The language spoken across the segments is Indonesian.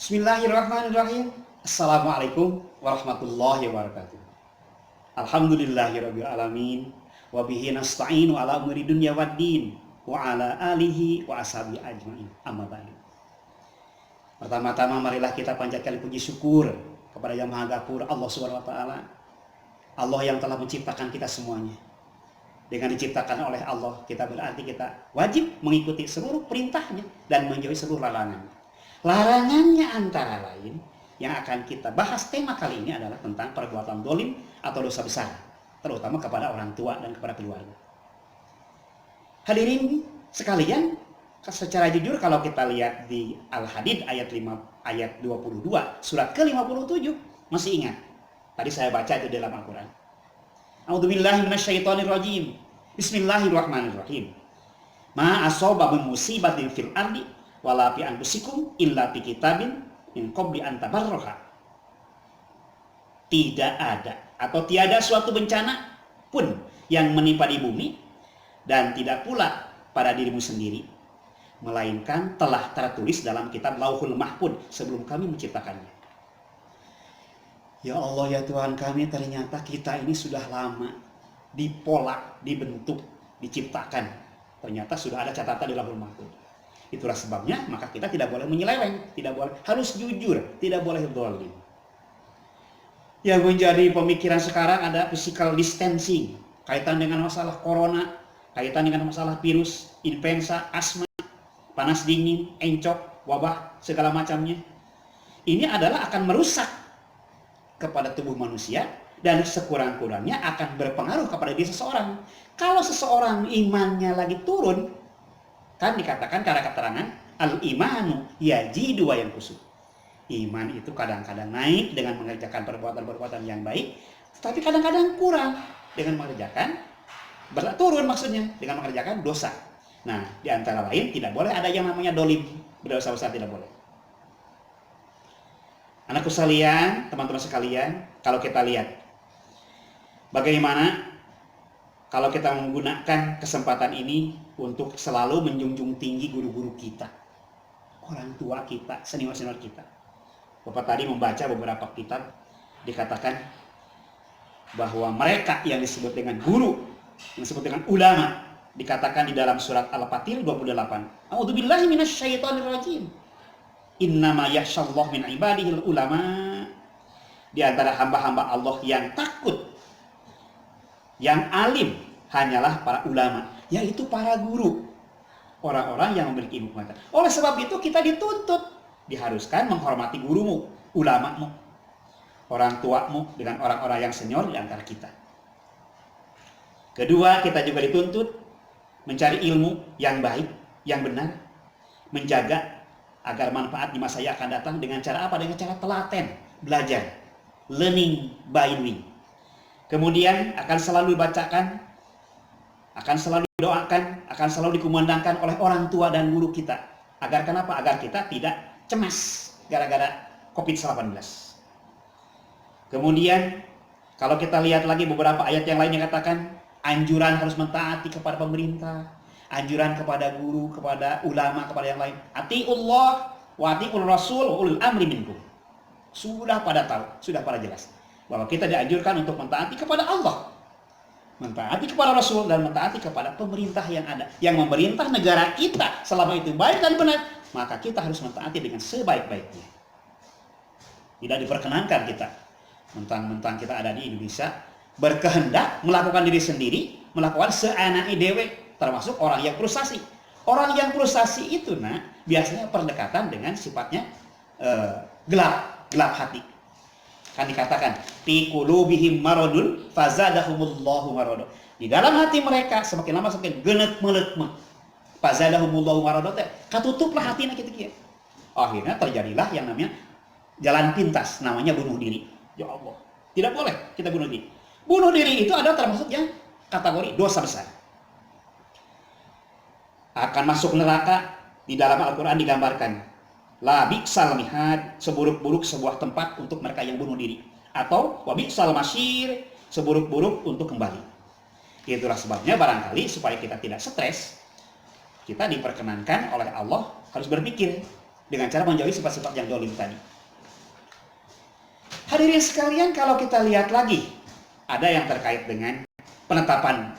Bismillahirrahmanirrahim. Assalamualaikum warahmatullahi wabarakatuh. Alhamdulillahirabbil alamin wa bihi nasta'inu ala umuri dunya waddin wa ala alihi wa ashabi ajmain. Amma ba'du. Pertama-tama marilah kita panjatkan puji syukur kepada Yang Maha Ghafur, Allah Subhanahu wa taala. Allah yang telah menciptakan kita semuanya. Dengan diciptakan oleh Allah, kita berarti kita wajib mengikuti seluruh perintahnya dan menjauhi seluruh larangannya. Larangannya antara lain yang akan kita bahas tema kali ini adalah tentang perbuatan dolim atau dosa besar, terutama kepada orang tua dan kepada keluarga. Hadirin sekalian, secara jujur kalau kita lihat di Al-Hadid ayat 22 surat ke-57, masih ingat? Tadi saya baca itu dalam Al-Quran. A'udzubillahi minasyaitonirrajim. Bismillahirrahmanirrahim. Ma asaba min musibatin fil ardi wala fi anfusikum illa fi kitabin min qabli an tabarraha. Tidak ada atau tiada suatu bencana pun yang menimpa di bumi dan tidak pula pada dirimu sendiri, melainkan telah tertulis dalam kitab Lauhul Mahfuz sebelum kami menciptakannya. Ya Allah, ya Tuhan kami, ternyata kita ini sudah lama dipolak, dibentuk, diciptakan. Ternyata sudah ada catatan di Lauhul Mahfuz. Itulah sebabnya maka kita tidak boleh menyeleweng, tidak boleh, harus jujur, tidak boleh zalim. Yang menjadi pemikiran sekarang ada physical distancing, kaitan dengan masalah corona, kaitan dengan masalah virus, influenza, asma, panas dingin, encok, wabah, segala macamnya. Ini adalah akan merusak kepada tubuh manusia dan sekurang-kurangnya akan berpengaruh kepada diri seseorang. Kalau seseorang imannya lagi turun, kan dikatakan karena keterangan al-imanu yajidu wa yanqusu. Iman itu kadang-kadang naik dengan mengerjakan perbuatan-perbuatan yang baik, tapi kadang-kadang kurang dengan mengerjakan turun maksudnya dengan mengerjakan dosa. Nah, di antara lain tidak boleh ada yang namanya dolim, berdosa besar, tidak boleh. Anakku sekalian, teman-teman sekalian, kalau kita lihat bagaimana kalau kita menggunakan kesempatan ini untuk selalu menjunjung tinggi guru-guru kita, orang tua kita, senior-senior kita. Bapak tadi membaca beberapa kitab, dikatakan bahwa mereka yang disebut dengan guru, yang disebut dengan ulama, dikatakan di dalam surat Al-Fatir 28. A'udzubillahi minasyaitonirrajim. Innama yakhshallahu min ibadihil ulama. Di antara hamba-hamba Allah yang takut, yang alim, hanyalah para ulama, yaitu para guru, orang-orang yang memiliki ilmu pengetahuan. Oleh sebab itu kita dituntut, diharuskan menghormati gurumu, ulamamu, orang tuamu, dengan orang-orang yang senior di antara kita. Kedua, kita juga dituntut mencari ilmu yang baik, yang benar, menjaga agar manfaat di masa yang akan datang dengan cara apa? Dengan cara telaten, belajar, learning by doing. Kemudian akan selalu dibacakan, akan selalu didoakan, akan selalu dikumandangkan oleh orang tua dan guru kita. Agar kenapa? Agar kita tidak cemas gara-gara COVID-19. Kemudian kalau kita lihat lagi beberapa ayat yang lain yang katakan anjuran harus mentaati kepada pemerintah, anjuran kepada guru, kepada ulama, kepada yang lain. Atiullah wa atiur rasul wa ulul amri minkum. Sudah pada tahu, sudah pada jelas bahwa kita dianjurkan untuk mentaati kepada Allah, mentaati kepada Rasul, dan mentaati kepada pemerintah yang ada, yang memerintah negara kita. Selama itu baik dan benar, maka kita harus mentaati dengan sebaik-baiknya. Tidak diperkenankan kita, mentang-mentang kita ada di Indonesia, berkehendak melakukan diri sendiri, melakukan seenaknya dewe, termasuk orang yang frustasi. Orang yang frustasi itu biasanya perdekatan dengan sifatnya gelap hati. Kan dikatakan fi qulubihim maradun fazadahumullahu marada. Di dalam hati mereka semakin lama semakin genet-melet mah. Fazadahumullahu marada teh katutuplah hatina kitu kieu. Akhirnya terjadilah yang namanya jalan pintas, namanya bunuh diri. Ya Allah, tidak boleh kita bunuh diri. Bunuh diri itu adalah termasuk yang kategori dosa besar. Akan masuk neraka. Di dalam Al-Qur'an digambarkan la bi'sal mihad, seburuk-buruk sebuah tempat untuk mereka yang bunuh diri, atau wa bi'sal masyir, seburuk-buruk untuk kembali. Itulah sebabnya barangkali supaya kita tidak stres, kita diperkenankan oleh Allah harus berpikir dengan cara menjauhi sifat-sifat yang dolim tadi. Hadirin sekalian, kalau kita lihat lagi, ada yang terkait dengan penetapan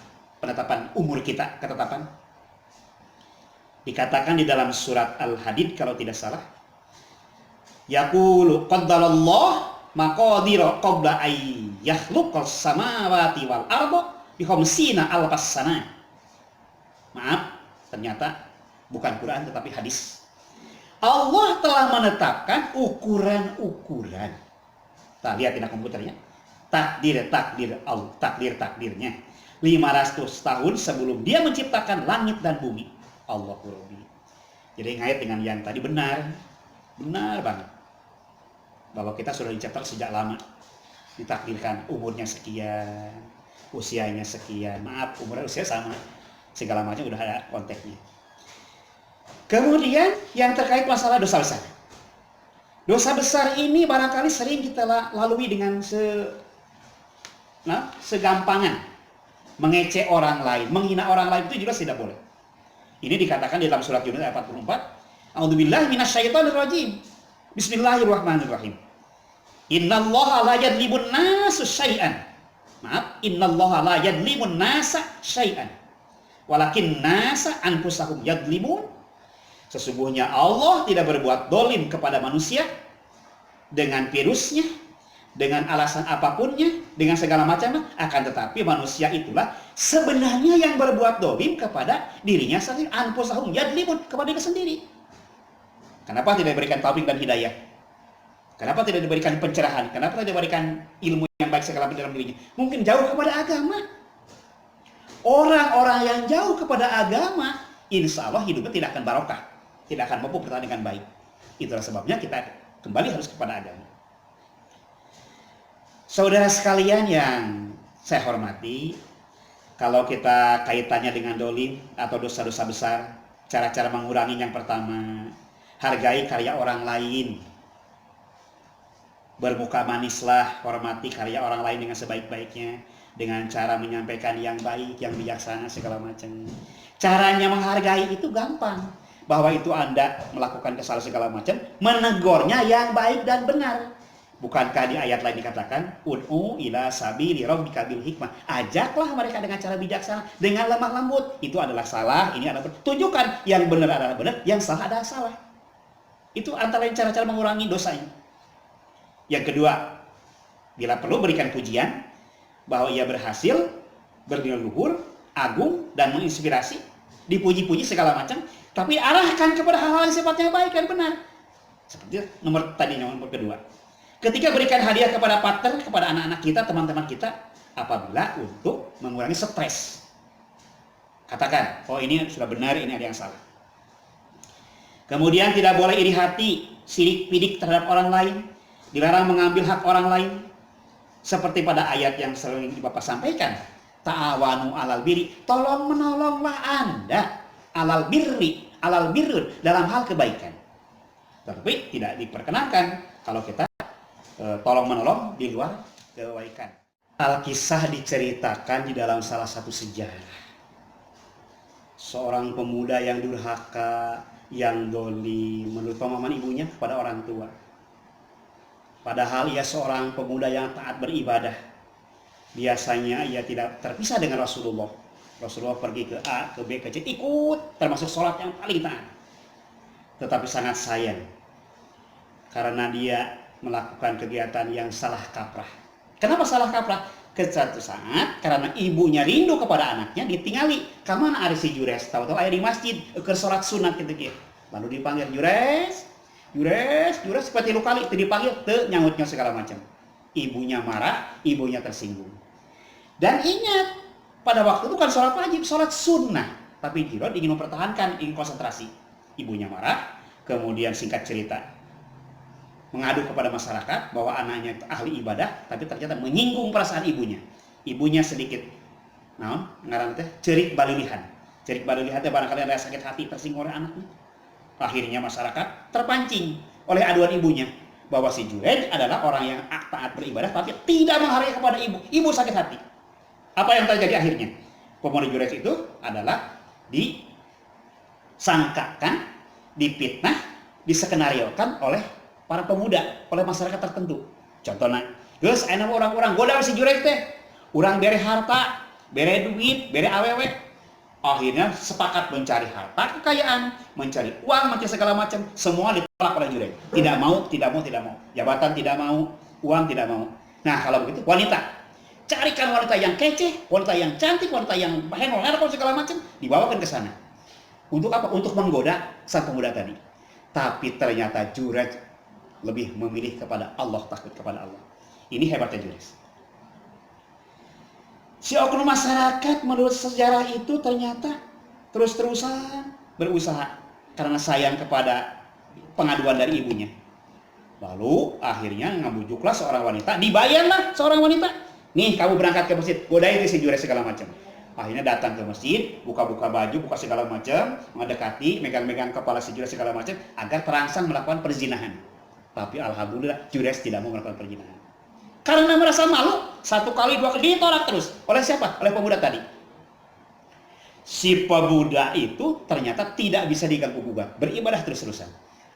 umur kita, ketetapan. Dikatakan di dalam surat Al-Hadid kalau tidak salah, yaqulu qaddarallah maqadira qabla ay yakhluqas samawati wal arda bi khamsina alfas sana. Maaf, ternyata bukan Quran tetapi hadis. Allah telah menetapkan ukuran-ukuran. Kita lihat di komputernya. Takdirnya 500 tahun sebelum dia menciptakan langit dan bumi. Allahu Rabbi. Jadi ngait dengan yang tadi benar banget. Bahwa kita sudah dicetak sejak lama. Ditakdirkan umurnya sekian, usianya sekian. Maaf, umurnya usia sama. Segala macam udah ada konteksnya. Kemudian yang terkait masalah dosa besar. Dosa besar ini barangkali sering kita lalui dengan segampangan. Mengecek orang lain, menghina orang lain itu juga tidak boleh. Ini dikatakan di dalam surat Yunus ayat 44. A'udzubillahi minasyaitonirrajim. Bismillahirrahmanirrahim. Innallaha la yadlimun nasa syai'an. Maaf, innallaha la yadlimun nasa syai'an. Walakin nasa anfusahum yadlimun. Sesungguhnya Allah tidak berbuat dolim kepada manusia dengan virusnya, dengan alasan apapunnya, dengan segala macamnya. Akan tetapi manusia itulah sebenarnya yang berbuat dolim kepada dirinya sendiri. Anfusahum yadlimun, kepada diri sendiri. Kenapa tidak diberikan taufik dan hidayah? Kenapa tidak diberikan pencerahan? Kenapa tidak diberikan ilmu yang baik segala macam dalam dirinya? Mungkin jauh kepada agama. Orang-orang yang jauh kepada agama, insya Allah hidupnya tidak akan barokah, tidak akan mampu bertahan dengan baik. Itulah sebabnya kita kembali harus kepada agama. Saudara sekalian yang saya hormati, kalau kita kaitannya dengan dolim atau dosa-dosa besar, cara-cara mengurangi yang pertama, hargai karya orang lain. Bermuka manislah, hormati karya orang lain dengan sebaik-baiknya, dengan cara menyampaikan yang baik, yang bijaksana, segala macam. Caranya menghargai itu gampang. Bahwa itu Anda melakukan kesalahan segala macam, menegurnya yang baik dan benar. Bukankah di ayat lain dikatakan, ud'u ila sabili rabbika bil hikmah. Ajaklah mereka dengan cara bijaksana, dengan lemah lembut. Itu adalah salah, ini adalah benar. Tunjukkan yang benar adalah benar, yang salah adalah salah. Itu antara lain cara-cara mengurangi dosanya. Yang kedua, bila perlu berikan pujian bahwa ia berhasil, bernilai luhur, agung, dan menginspirasi, dipuji-puji segala macam, tapi arahkan kepada hal-hal yang sifatnya baik dan benar. Seperti nomor kedua. Ketika berikan hadiah kepada partner, kepada anak-anak kita, teman-teman kita, apabila untuk mengurangi stres. Katakan, oh ini sudah benar, ini ada yang salah. Kemudian tidak boleh iri hati, sirik pidik terhadap orang lain, dilarang mengambil hak orang lain. Seperti pada ayat yang sering Bapak sampaikan, ta'awanu alal birri, tolong menolonglah Anda alal birri, alal birrun, dalam hal kebaikan. Tapi tidak diperkenankan kalau kita tolong menolong di luar kebaikan. Alkisah diceritakan di dalam salah satu sejarah. Seorang pemuda yang durhaka, yang dolim menurut pemahaman ibunya kepada orang tua. Padahal ia seorang pemuda yang taat beribadah. Biasanya ia tidak terpisah dengan Rasulullah. Rasulullah pergi ke A, ke B, ke C, ikut, termasuk sholat yang paling taat. Tetapi sangat sayang, karena dia melakukan kegiatan yang salah kaprah. Kenapa salah kaprah? Ke satu saat, karena ibunya rindu kepada anaknya, ditinggali. Kamana ari si Jures? Tahu-tahu ayah di masjid, ke sholat sunat gitu. Lalu dipanggil, Jures, seperti lu kali, itu dipanggil, nyangutnya segala macam. Ibunya marah, ibunya tersinggung. Dan ingat, pada waktu itu kan sholat wajib, sholat sunnah. Tapi Jirod ingin mempertahankan, ingin konsentrasi. Ibunya marah, kemudian singkat cerita, mengadu kepada masyarakat bahwa anaknya itu ahli ibadah, tapi ternyata menyinggung perasaan ibunya. Ibunya sedikit, ngaran teh cerik balilihan. Cerik balilihan teh barangkali ada sakit hati tersinggung oleh anaknya. Akhirnya masyarakat terpancing oleh aduan ibunya bahwa si Junaid adalah orang yang taat beribadah tapi tidak menghargai kepada ibu. Ibu sakit hati. Apa yang terjadi akhirnya? Pemuda Junaid itu adalah disangkakan, dipitnah, diskenariokan oleh para pemuda, oleh masyarakat tertentu. Contohnya, geus aya orang-orang goda si Jurej teh, urang bere harta, bere duit, bere awewe. Akhirnya sepakat mencari harta kekayaan, mencari uang, mencari segala macam, semua ditolak oleh Jurej. Tidak mau, tidak mau, tidak mau. Jabatan tidak mau, uang tidak mau. Nah, kalau begitu wanita, carikan wanita yang kece, wanita yang cantik, wanita yang henol, segala macam, dibawakan ke sana. Untuk apa? Untuk menggoda sang pemuda tadi. Tapi ternyata Jurej lebih memilih kepada Allah, takut kepada Allah. Ini hebatnya Jurej. Si oknum masyarakat menurut sejarah itu ternyata terus-terusan berusaha karena sayang kepada pengaduan dari ibunya. Lalu akhirnya ngabujuklah seorang wanita, dibayarlah seorang wanita. Nih, kamu berangkat ke masjid, godain si Jurej segala macam. Akhirnya datang ke masjid, buka-buka baju, buka segala macam, mendekati, megang-megang kepala si Jurej segala macam agar terangsang melakukan perzinahan. Tapi alhamdulillah Jurej tidak mau melakukan perzinahan. Karena merasa malu, satu kali, dua kali ditolak terus. Oleh siapa? Oleh pemuda tadi. Si pemuda itu ternyata tidak bisa diganggu gugat, beribadah terus-terusan.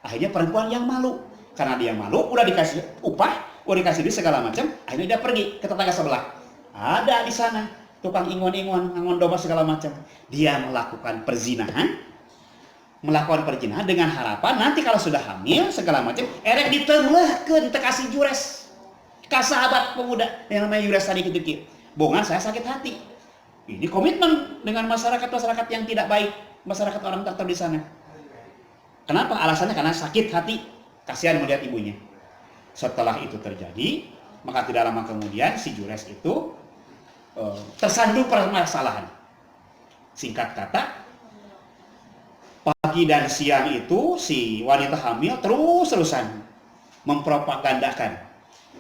Akhirnya perempuan yang malu, karena dia malu, udah dikasih upah, udah dikasih duit segala macam, akhirnya dia pergi ke tetangga sebelah. Ada di sana tukang ingon-ingon, ngangon domba segala macam. Dia melakukan perzinahan, dengan harapan nanti kalau sudah hamil segala macam, erek diteuleuhkeun teu kasih Jurej. Ka sahabat pemuda yang namanya Jurej tadi gitu. Bongan saya sakit hati. Ini komitmen dengan masyarakat yang tidak baik, masyarakat orang tertentu di sana. Kenapa? Alasannya karena sakit hati, kasihan melihat ibunya. Setelah itu terjadi, maka tidak lama kemudian si Jurej itu tersandung permasalahan. Singkat kata, pagi dan siang itu si wanita hamil terus-terusan mempropagandakan,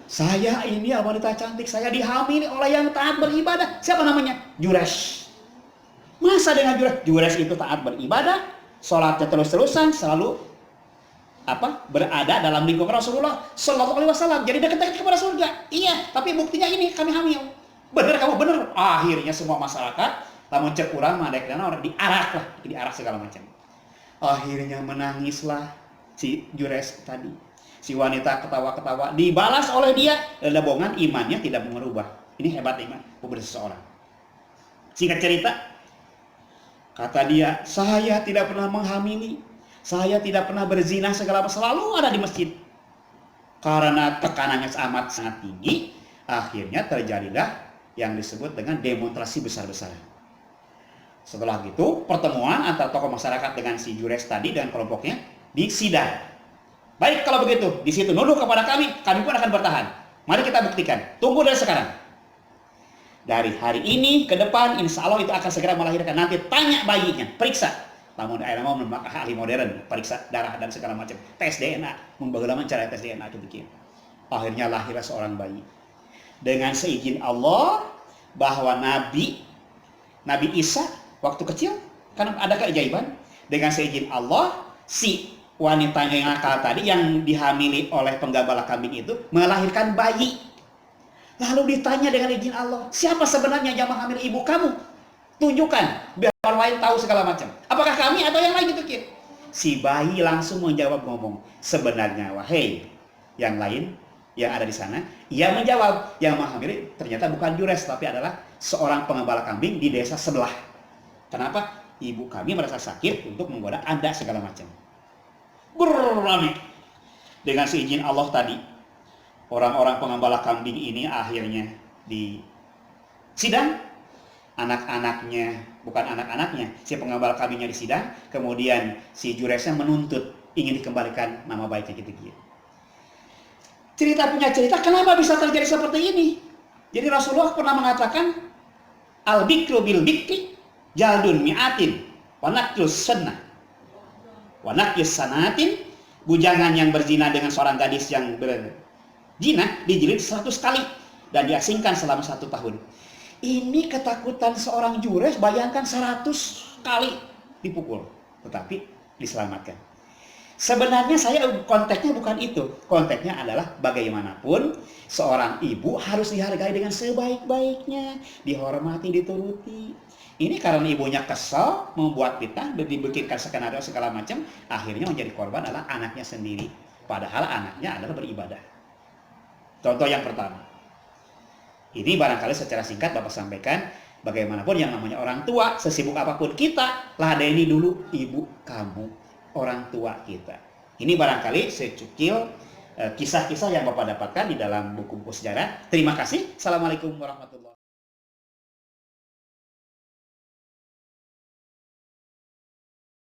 saya ini wanita cantik, saya dihamili oleh yang taat beribadah. Siapa namanya? Jurej. Masa dengan Jurej? Jurej itu taat beribadah, sholatnya terus-terusan, selalu berada dalam lingkungan Rasulullah Sallallahu Alaihi Wasallam. Jadi dekat-dekat kepada surga. Iya, tapi buktinya ini kami hamil. Bener kamu bener. Akhirnya semua masyarakat, lamun cek urang mandek dan orang diarak segala macam. Akhirnya menangislah si Jurej tadi. Si wanita ketawa-ketawa, dibalas oleh dia. Lebongan imannya tidak merubah. Ini hebat iman kepada seseorang. Singkat cerita, kata dia, saya tidak pernah menghamili, saya tidak pernah berzina segala macam, selalu ada di masjid. Karena tekanannya amat sangat tinggi, akhirnya terjadilah yang disebut dengan demonstrasi besar-besaran. Setelah itu, pertemuan antara tokoh masyarakat dengan si Jurej tadi dan kelompoknya di sidang. Baik kalau begitu, di situ nuduh kepada kami pun akan bertahan. Mari kita buktikan. Tunggu dari sekarang. Dari hari ini ke depan, insya Allah itu akan segera melahirkan. Nanti tanya bayinya, periksa. Namun mau memakai ahli modern, periksa darah dan segala macam. Tes DNA, bagaimana cara tes DNA itu. Akhirnya lahirlah seorang bayi. Dengan seizin Allah, bahwa Nabi Isa waktu kecil kan ada keajaiban. Dengan seizin Allah, si wanita yang nakal tadi yang dihamili oleh penggembala kambing itu melahirkan bayi. Lalu ditanya dengan izin Allah, siapa sebenarnya yang menghamili ibu kamu? Tunjukkan, biar orang lain tahu segala macam. Apakah kami atau yang lain gitu? Si bayi langsung menjawab ngomong, sebenarnya wahai yang lain yang ada di sana. Ia menjawab, yang menghamili ternyata bukan Jurej, tapi adalah seorang penggembala kambing di desa sebelah. Kenapa? Ibu kami merasa sakit untuk menggoda Anda segala macam. Berlari dengan seizin Allah tadi, orang-orang penggembala kambing ini akhirnya di sidang. Bukan anak-anaknya, si penggembala kambingnya di sidang. Kemudian si Jurejnya menuntut ingin dikembalikan nama baiknya gitu. Cerita punya cerita, kenapa bisa terjadi seperti ini? Jadi Rasulullah pernah mengatakan, al-bikru bil bikri jaldun mi'atin wa naqlus sunnah wa naqlus sanatin. Bujangan yang berzina dengan seorang gadis yang berzina dijilid 100 kali dan diasingkan selama 1 tahun. Ini ketakutan seorang Jurej, bayangkan 100 kali dipukul, tetapi diselamatkan. Sebenarnya konteksnya bukan itu. Konteksnya adalah bagaimanapun seorang ibu harus dihargai dengan sebaik-baiknya, dihormati, dituruti. Ini karena ibunya kesal, membuat fitnah, dan dibikinkan skenario segala macam, akhirnya menjadi korban adalah anaknya sendiri. Padahal anaknya adalah beribadah. Contoh yang pertama. Ini barangkali secara singkat Bapak sampaikan, bagaimanapun yang namanya orang tua, sesibuk apapun kita, ladeni dulu ibu kamu, orang tua kita. Ini barangkali secukil kisah-kisah yang Bapak dapatkan di dalam buku-buku sejarah. Terima kasih. Assalamualaikum warahmatullahi wabarakatuh.